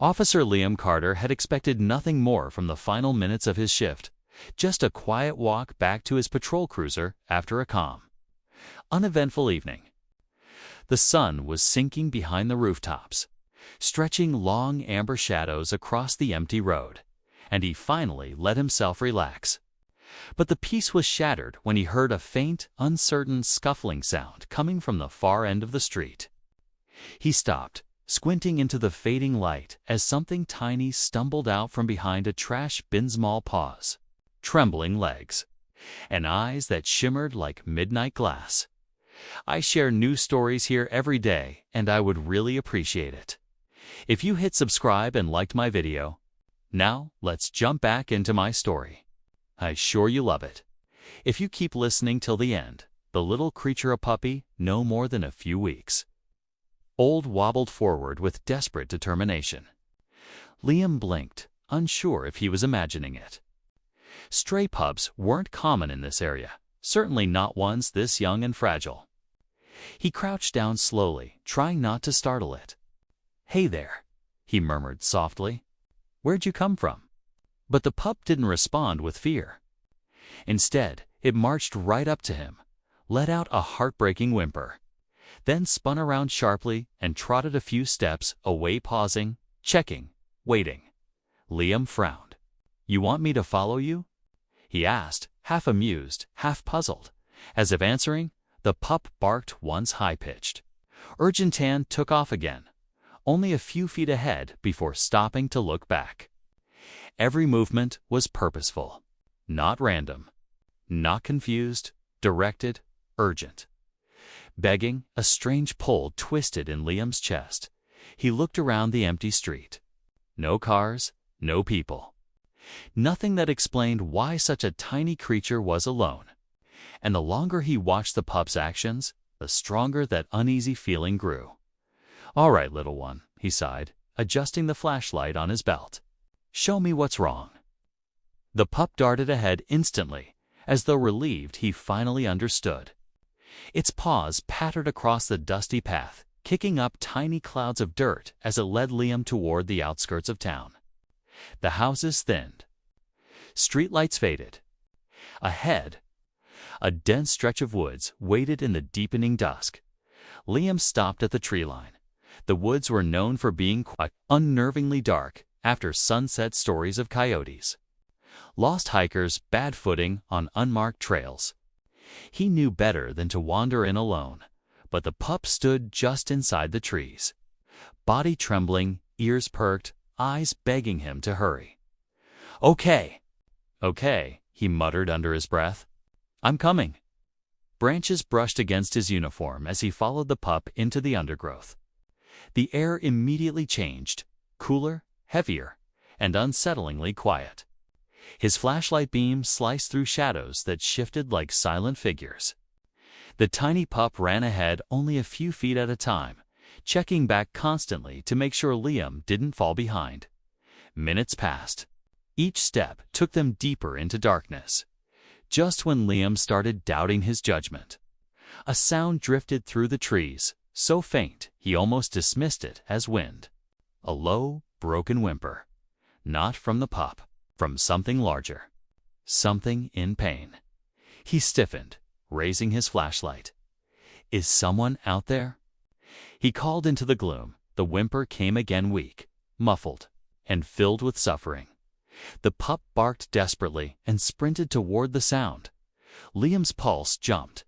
Officer Liam Carter had expected nothing more from the final minutes of his shift, just a quiet walk back to his patrol cruiser after a calm, uneventful evening. The sun was sinking behind the rooftops, stretching long amber shadows across the empty road, and he finally let himself relax. But the peace was shattered when he heard a faint, uncertain scuffling sound coming from the far end of the street. He stopped, squinting into the fading light as something tiny stumbled out from behind a trash bin's small paws, trembling legs, and eyes that shimmered like midnight glass. I share new stories here every day, and I would really appreciate it if you hit subscribe and liked my video. Now, let's jump back into my story. I'm sure you love it. If you keep listening till the end, the little creature, a puppy, no more than a few weeks old, wobbled forward with desperate determination. Liam blinked, unsure if he was imagining it. Stray pups weren't common in this area, certainly not ones this young and fragile. He crouched down slowly, trying not to startle it. "Hey there," he murmured softly. "Where'd you come from?" But the pup didn't respond with fear. Instead, it marched right up to him, let out a heartbreaking whimper, then spun around sharply and trotted a few steps away, pausing, checking, waiting. Liam frowned. "You want me to follow you?" he asked, half amused, half puzzled. As if answering, the pup barked once, high-pitched. Urgentan took off again, only a few feet ahead before stopping to look back. Every movement was purposeful, not random, not confused, directed, urgent. Begging, a strange pull twisted in Liam's chest. He looked around the empty street. No cars, no people. Nothing that explained why such a tiny creature was alone. And the longer he watched the pup's actions, the stronger that uneasy feeling grew. "All right, little one," he sighed, adjusting the flashlight on his belt. "Show me what's wrong." The pup darted ahead instantly, as though relieved he finally understood. Its paws pattered across the dusty path, kicking up tiny clouds of dirt as it led Liam toward the outskirts of town. The houses thinned. Streetlights faded. Ahead, a dense stretch of woods waited in the deepening dusk. Liam stopped at the tree line. The woods were known for being unnervingly dark after sunset stories of coyotes, lost hikers, bad footing on unmarked trails. He knew better than to wander in alone, but the pup stood just inside the trees, body trembling, ears perked, eyes begging him to hurry. "Okay, okay," he muttered under his breath. "I'm coming." Branches brushed against his uniform as he followed the pup into the undergrowth. The air immediately changed, cooler, heavier, and unsettlingly quiet. His flashlight beam sliced through shadows that shifted like silent figures. The tiny pup ran ahead only a few feet at a time, checking back constantly to make sure Liam didn't fall behind. Minutes passed. Each step took them deeper into darkness. Just when Liam started doubting his judgment, a sound drifted through the trees, so faint he almost dismissed it as wind. A low, broken whimper. Not from the pup, from something larger. Something in pain. He stiffened, raising his flashlight. "Is someone out there?" He called into the gloom. The whimper came again, weak, muffled, and filled with suffering. The pup barked desperately and sprinted toward the sound. Liam's pulse jumped.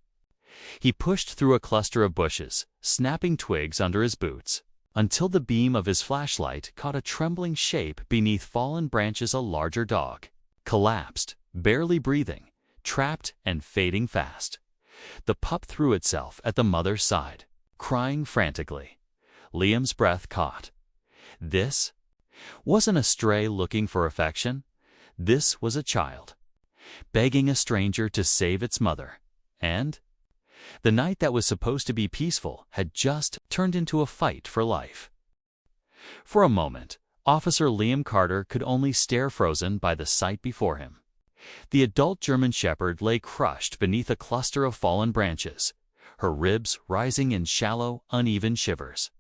He pushed through a cluster of bushes, snapping twigs under his boots, until the beam of his flashlight caught a trembling shape beneath fallen branches. A larger dog, collapsed, barely breathing, trapped and fading fast. The pup threw itself at the mother's side, crying frantically. Liam's breath caught. This wasn't a stray looking for affection. This was a child, begging a stranger to save its mother. And the night that was supposed to be peaceful had just turned into a fight for life. For a moment, Officer Liam Carter could only stare, frozen by the sight before him. The adult German Shepherd lay crushed beneath a cluster of fallen branches, her ribs rising in shallow, uneven shivers.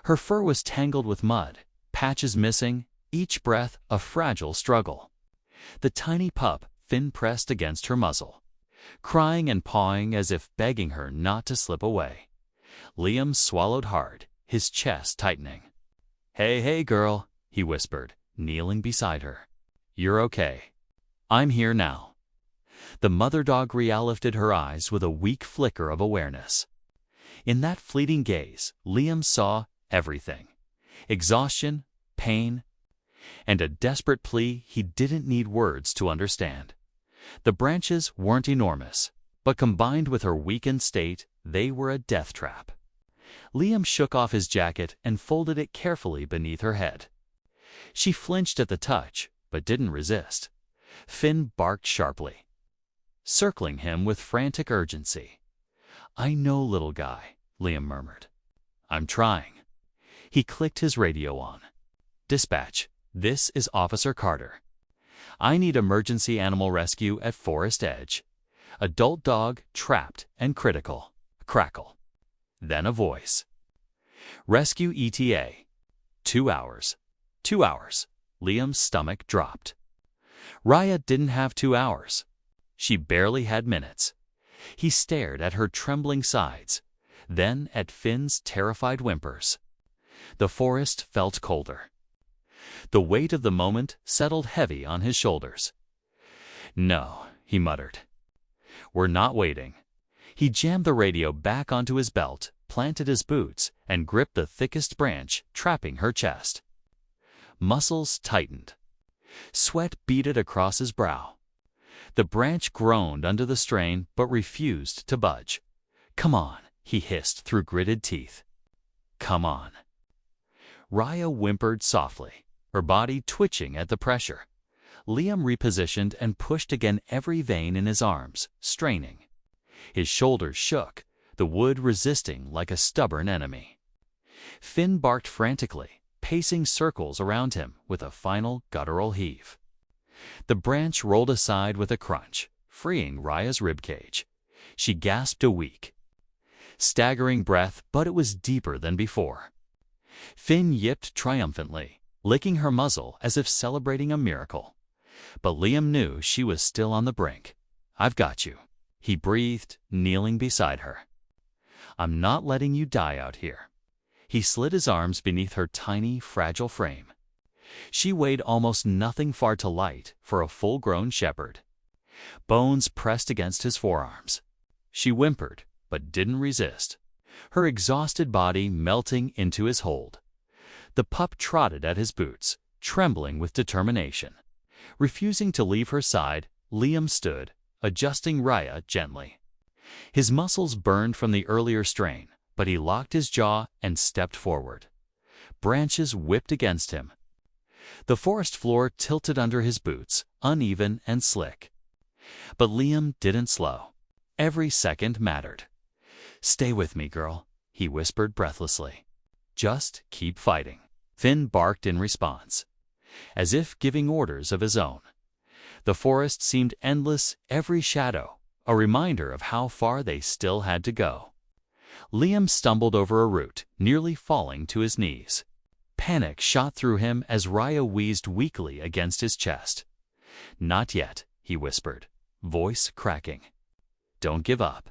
Her fur was tangled with mud, patches missing, each breath a fragile struggle. The tiny pup Finn pressed against her muzzle, crying and pawing as if begging her not to slip away. Liam swallowed hard, his chest tightening. "Hey, hey, girl," he whispered, kneeling beside her. "You're okay. I'm here now." The mother dog lifted her eyes with a weak flicker of awareness. In that fleeting gaze, Liam saw everything: exhaustion, pain, and a desperate plea he didn't need words to understand. The branches weren't enormous, but combined with her weakened state, they were a death trap. Liam shook off his jacket and folded it carefully beneath her head. She flinched at the touch, but didn't resist. Finn barked sharply, circling him with frantic urgency. "I know, little guy," Liam murmured. "I'm trying." He clicked his radio on. "Dispatch, this is Officer Carter. I need emergency animal rescue at Forest Edge. Adult dog trapped and critical." Crackle. Then a voice. "Rescue ETA. 2 hours. 2 hours." Liam's stomach dropped. Raya didn't have 2 hours. She barely had minutes. He stared at her trembling sides, then at Finn's terrified whimpers. The forest felt colder. The weight of the moment settled heavy on his shoulders. "No," he muttered. "We're not waiting." He jammed the radio back onto his belt, planted his boots, and gripped the thickest branch, trapping her chest. Muscles tightened. Sweat beaded across his brow. The branch groaned under the strain but refused to budge. "Come on," he hissed through gritted teeth. "Come on." Raya whimpered softly, her body twitching at the pressure. Liam repositioned and pushed again, every vein in his arms, straining. His shoulders shook, the wood resisting like a stubborn enemy. Finn barked frantically, pacing circles around him with a final guttural heave. The branch rolled aside with a crunch, freeing Raya's ribcage. She gasped a weak, staggering breath, but it was deeper than before. Finn yipped triumphantly, licking her muzzle as if celebrating a miracle. But Liam knew she was still on the brink. "I've got you," he breathed, kneeling beside her. "I'm not letting you die out here." He slid his arms beneath her tiny, fragile frame. She weighed almost nothing, far too light for a full-grown shepherd. Bones pressed against his forearms. She whimpered, but didn't resist, her exhausted body melting into his hold. The pup trotted at his boots, trembling with determination. Refusing to leave her side, Liam stood, adjusting Raya gently. His muscles burned from the earlier strain, but he locked his jaw and stepped forward. Branches whipped against him. The forest floor tilted under his boots, uneven and slick. But Liam didn't slow. Every second mattered. "Stay with me, girl," he whispered breathlessly. "Just keep fighting." Finn barked in response, as if giving orders of his own. The forest seemed endless, every shadow a reminder of how far they still had to go. Liam stumbled over a root, nearly falling to his knees. Panic shot through him as Raya wheezed weakly against his chest. "Not yet," he whispered, voice cracking. "Don't give up."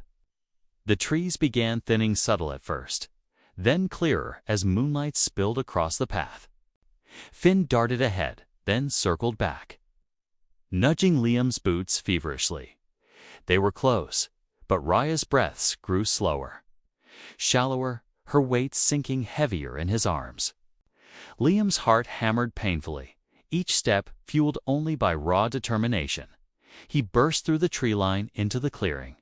The trees began thinning, subtle at first, then clearer as moonlight spilled across the path. Finn darted ahead, then circled back, nudging Liam's boots feverishly. They were close, but Raya's breaths grew slower, shallower, her weight sinking heavier in his arms. Liam's heart hammered painfully, each step fueled only by raw determination. He burst through the tree line into the clearing.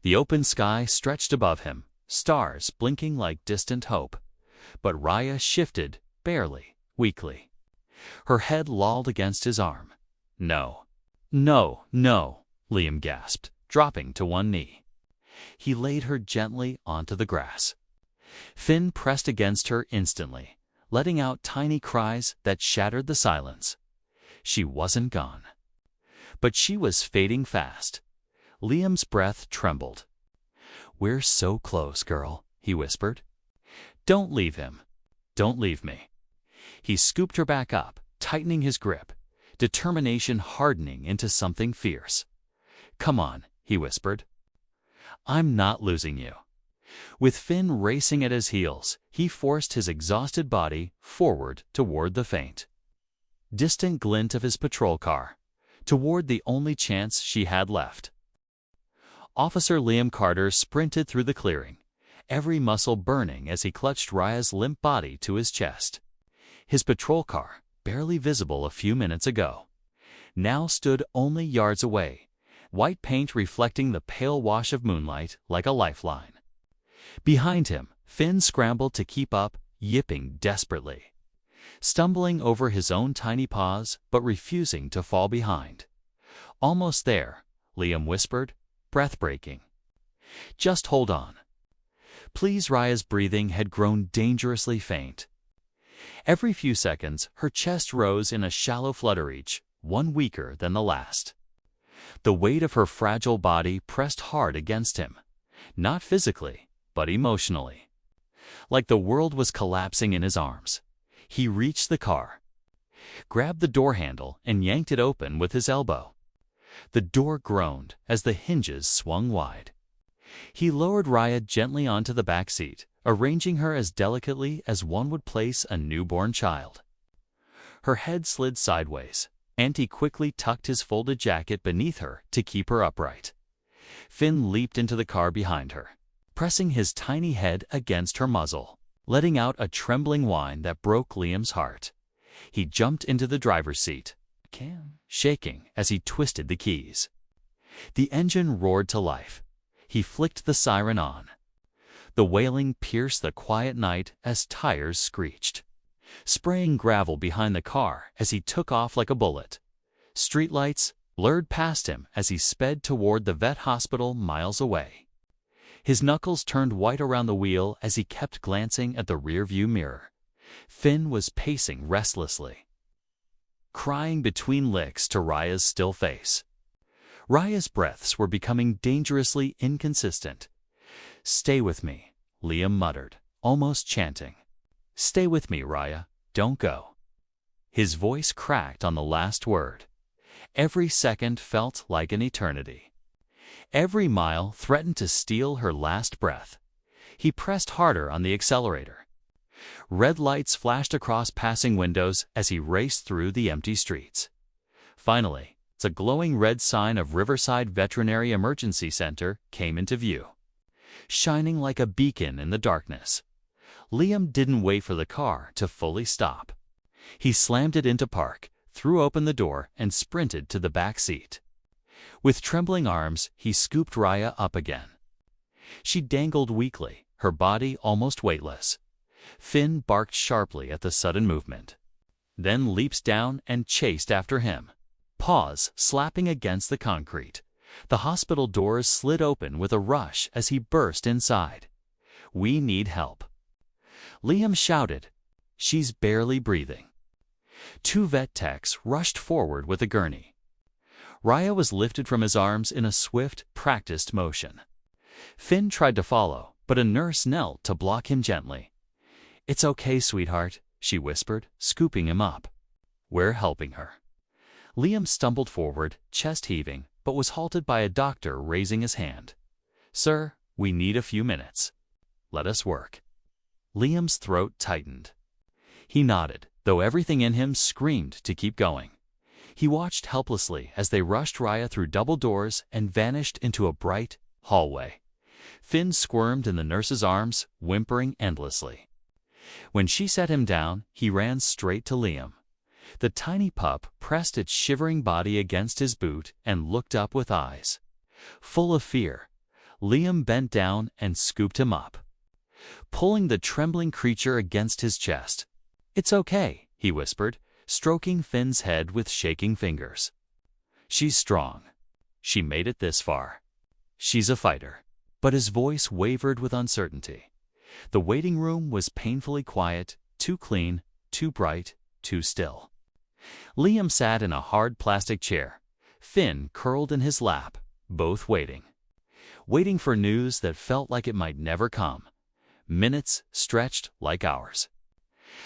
The open sky stretched above him, stars blinking like distant hope. But Raya shifted, barely, weakly. Her head lolled against his arm. "No, no, no," Liam gasped, dropping to one knee. He laid her gently onto the grass. Finn pressed against her instantly, letting out tiny cries that shattered the silence. She wasn't gone. But she was fading fast. Liam's breath trembled. "We're so close, girl," he whispered. "Don't leave him. Don't leave me." He scooped her back up, tightening his grip, determination hardening into something fierce. "Come on," he whispered. "I'm not losing you." With Finn racing at his heels, he forced his exhausted body forward toward the faint, distant glint of his patrol car, toward the only chance she had left. Officer Liam Carter sprinted through the clearing, every muscle burning as he clutched Raya's limp body to his chest. His patrol car, barely visible a few minutes ago, now stood only yards away, white paint reflecting the pale wash of moonlight like a lifeline. Behind him, Finn scrambled to keep up, yipping desperately, stumbling over his own tiny paws but refusing to fall behind. "Almost there," Liam whispered, breath-breaking. "Just hold on." Please, Raya's breathing had grown dangerously faint. Every few seconds, her chest rose in a shallow flutter each, one weaker than the last. The weight of her fragile body pressed hard against him, not physically, but emotionally. Like the world was collapsing in his arms. He reached the car, grabbed the door handle, and yanked it open with his elbow. The door groaned as the hinges swung wide. He lowered Raya gently onto the back seat, arranging her as delicately as one would place a newborn child. Her head slid sideways, and he quickly tucked his folded jacket beneath her to keep her upright. Finn leaped into the car behind her, pressing his tiny head against her muzzle, letting out a trembling whine that broke Liam's heart. He jumped into the driver's seat, shaking as he twisted the keys. The engine roared to life. He flicked the siren on. The wailing pierced the quiet night as tires screeched, spraying gravel behind the car as he took off like a bullet. Streetlights blurred past him as he sped toward the vet hospital miles away. His knuckles turned white around the wheel as he kept glancing at the rearview mirror. Finn was pacing restlessly, crying between licks to Raya's still face. Raya's breaths were becoming dangerously inconsistent. "Stay with me," Liam muttered, almost chanting. "Stay with me, Raya. Don't go." His voice cracked on the last word. Every second felt like an eternity. Every mile threatened to steal her last breath. He pressed harder on the accelerator. Red lights flashed across passing windows as he raced through the empty streets. Finally, the glowing red sign of Riverside Veterinary Emergency Center came into view, shining like a beacon in the darkness. Liam didn't wait for the car to fully stop. He slammed it into park, threw open the door, and sprinted to the back seat. With trembling arms, he scooped Raya up again. She dangled weakly, her body almost weightless. Finn barked sharply at the sudden movement, then leaped down and chased after him, paws slapping against the concrete. The hospital doors slid open with a rush as he burst inside. "We need help," Liam shouted. "She's barely breathing." Two vet techs rushed forward with a gurney. Raya was lifted from his arms in a swift, practiced motion. Finn tried to follow, but a nurse knelt to block him gently. "It's okay, sweetheart," she whispered, scooping him up. "We're helping her." Liam stumbled forward, chest heaving, but was halted by a doctor raising his hand. "Sir, we need a few minutes. Let us work." Liam's throat tightened. He nodded, though everything in him screamed to keep going. He watched helplessly as they rushed Raya through double doors and vanished into a bright hallway. Finn squirmed in the nurse's arms, whimpering endlessly. When she set him down, he ran straight to Liam. The tiny pup pressed its shivering body against his boot and looked up with eyes full of fear. Liam bent down and scooped him up, pulling the trembling creature against his chest. "It's okay," he whispered, stroking Finn's head with shaking fingers. "She's strong. She made it this far. She's a fighter." But his voice wavered with uncertainty. The waiting room was painfully quiet, too clean, too bright, too still. Liam sat in a hard plastic chair, Finn curled in his lap, both waiting for news that felt like it might never come. Minutes stretched like hours.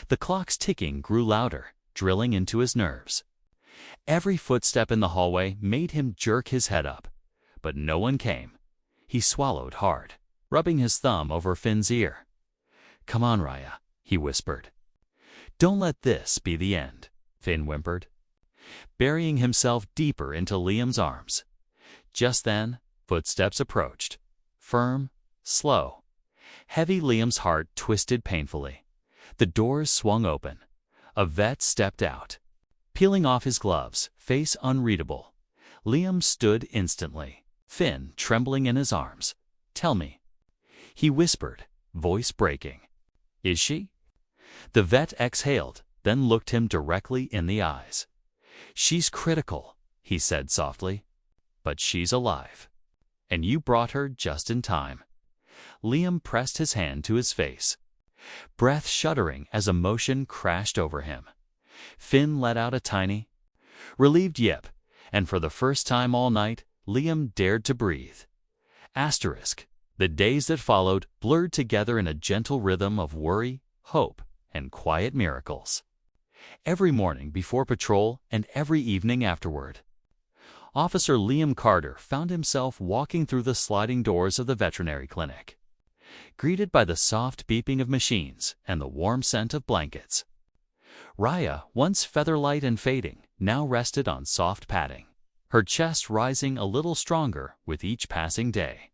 The clock's ticking grew louder, drilling into his nerves. Every footstep in the hallway made him jerk his head up, but no one came. He swallowed hard, rubbing his thumb over Finn's ear. "Come on, Raya," he whispered. "Don't let this be the end," Finn whimpered, burying himself deeper into Liam's arms. Just then, footsteps approached. Firm, slow. Heavy. Liam's heart twisted painfully. The doors swung open. A vet stepped out. Peeling off his gloves, face unreadable, Liam stood instantly, Finn trembling in his arms. "Tell me," he whispered, voice breaking. "Is she?" The vet exhaled, then looked him directly in the eyes. "She's critical," he said softly, "but she's alive. And you brought her just in time." Liam pressed his hand to his face, breath shuddering as emotion crashed over him. Finn let out a tiny, relieved yip, and for the first time all night, Liam dared to breathe. The days that followed blurred together in a gentle rhythm of worry, hope, and quiet miracles. Every morning before patrol and every evening afterward, Officer Liam Carter found himself walking through the sliding doors of the veterinary clinic, greeted by the soft beeping of machines and the warm scent of blankets. Raya, once feather-light and fading, now rested on soft padding, her chest rising a little stronger with each passing day.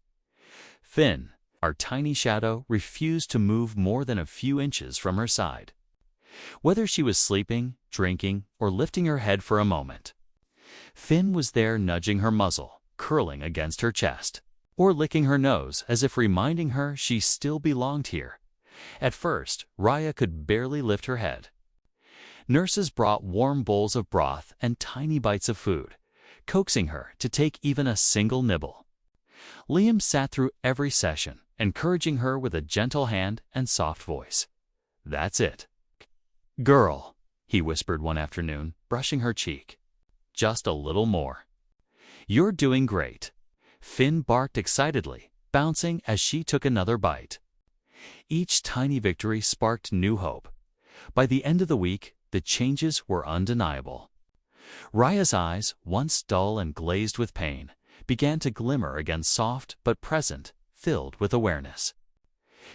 Finn, our tiny shadow, refused to move more than a few inches from her side. Whether she was sleeping, drinking, or lifting her head for a moment, Finn was there, nudging her muzzle, curling against her chest, or licking her nose as if reminding her she still belonged here. At first, Raya could barely lift her head. Nurses brought warm bowls of broth and tiny bites of food, coaxing her to take even a single nibble. Liam sat through every session, encouraging her with a gentle hand and soft voice. "That's it, girl," he whispered one afternoon, brushing her cheek. "Just a little more. You're doing great." Finn barked excitedly, bouncing as she took another bite. Each tiny victory sparked new hope. By the end of the week, the changes were undeniable. Raya's eyes, once dull and glazed with pain, began to glimmer again, soft but present, filled with awareness.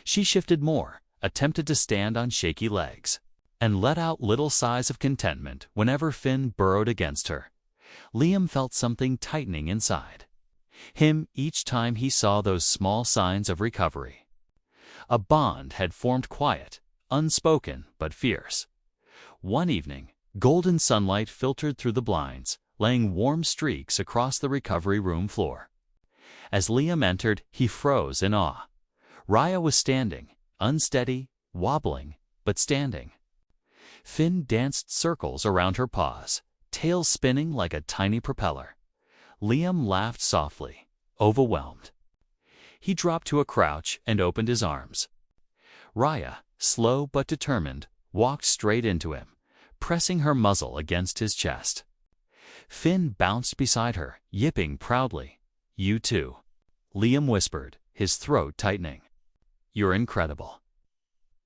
She shifted more, attempted to stand on shaky legs, and let out little sighs of contentment whenever Finn burrowed against her. Liam felt something tightening inside him each time he saw those small signs of recovery. A bond had formed, quiet, unspoken, but fierce. One evening, golden sunlight filtered through the blinds, laying warm streaks across the recovery room floor. As Liam entered, he froze in awe. Raya was standing, unsteady, wobbling, but standing. Finn danced circles around her paws, tail spinning like a tiny propeller. Liam laughed softly, overwhelmed. He dropped to a crouch and opened his arms. Raya, slow but determined, walked straight into him, pressing her muzzle against his chest. Finn bounced beside her, yipping proudly. "You too," Liam whispered, his throat tightening. "You're incredible."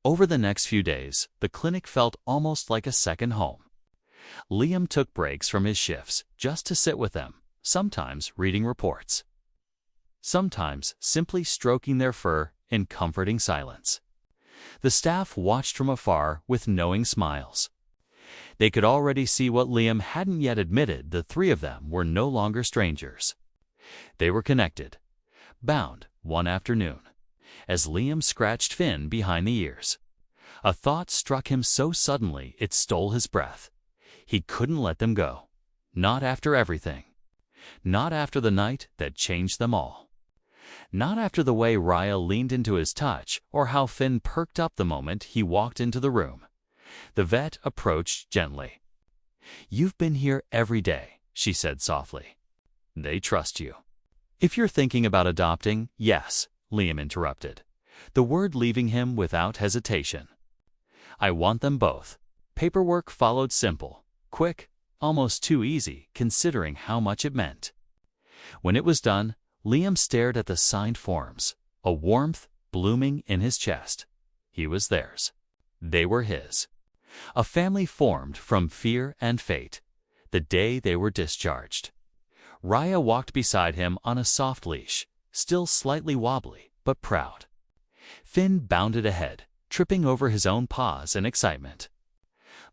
Over the next few days, the clinic felt almost like a second home. Liam took breaks from his shifts just to sit with them, sometimes reading reports, sometimes simply stroking their fur in comforting silence. The staff watched from afar with knowing smiles. They could already see what Liam hadn't yet admitted: the three of them were no longer strangers. They were connected, bound. One afternoon, as Liam scratched Finn behind the ears, a thought struck him so suddenly it stole his breath. He couldn't let them go. Not after everything. Not after the night that changed them all. Not after the way Raya leaned into his touch, or how Finn perked up the moment he walked into the room. The vet approached gently. "You've been here every day," she said softly. "They trust you." "If you're thinking about adopting, yes," Liam interrupted, the word leaving him without hesitation. "I want them both." Paperwork followed, simple, quick, almost too easy considering how much it meant. When it was done, Liam stared at the signed forms, a warmth blooming in his chest. He was theirs. They were his. A family formed from fear and fate, the day they were discharged. Raya walked beside him on a soft leash, still slightly wobbly, but proud. Finn bounded ahead, tripping over his own paws in excitement.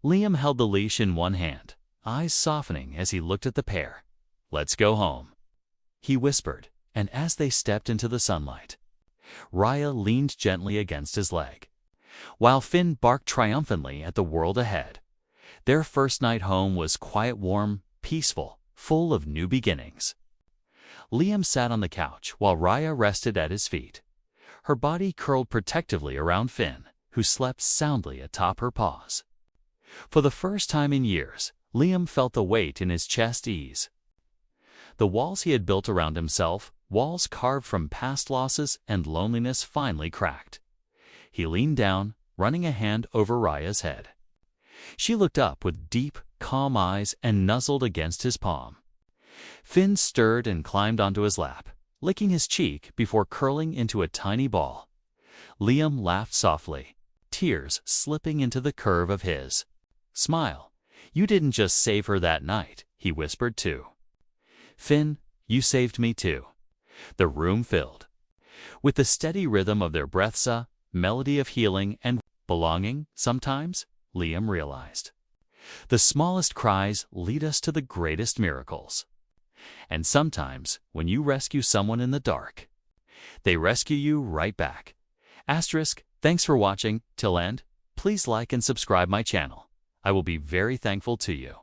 Liam held the leash in one hand, eyes softening as he looked at the pair. "Let's go home," he whispered, and as they stepped into the sunlight, Raya leaned gently against his leg, while Finn barked triumphantly at the world ahead. Their first night home was quiet, warm, peaceful, full of new beginnings. Liam sat on the couch while Raya rested at his feet. Her body curled protectively around Finn, who slept soundly atop her paws. For the first time in years, Liam felt the weight in his chest ease. The walls he had built around himself, walls carved from past losses and loneliness, finally cracked. He leaned down, running a hand over Raya's head. She looked up with deep, calm eyes and nuzzled against his palm. Finn stirred and climbed onto his lap, licking his cheek before curling into a tiny ball. Liam laughed softly, tears slipping into the curve of his. "Smile. You didn't just save her that night," he whispered too. "Finn, you saved me too." The room filled with the steady rhythm of their breaths, a melody of healing and belonging. Sometimes, Liam realized, the smallest cries lead us to the greatest miracles. And sometimes, when you rescue someone in the dark, they rescue you right back. Thanks for watching till end. Please like and subscribe my channel. I will be very thankful to you.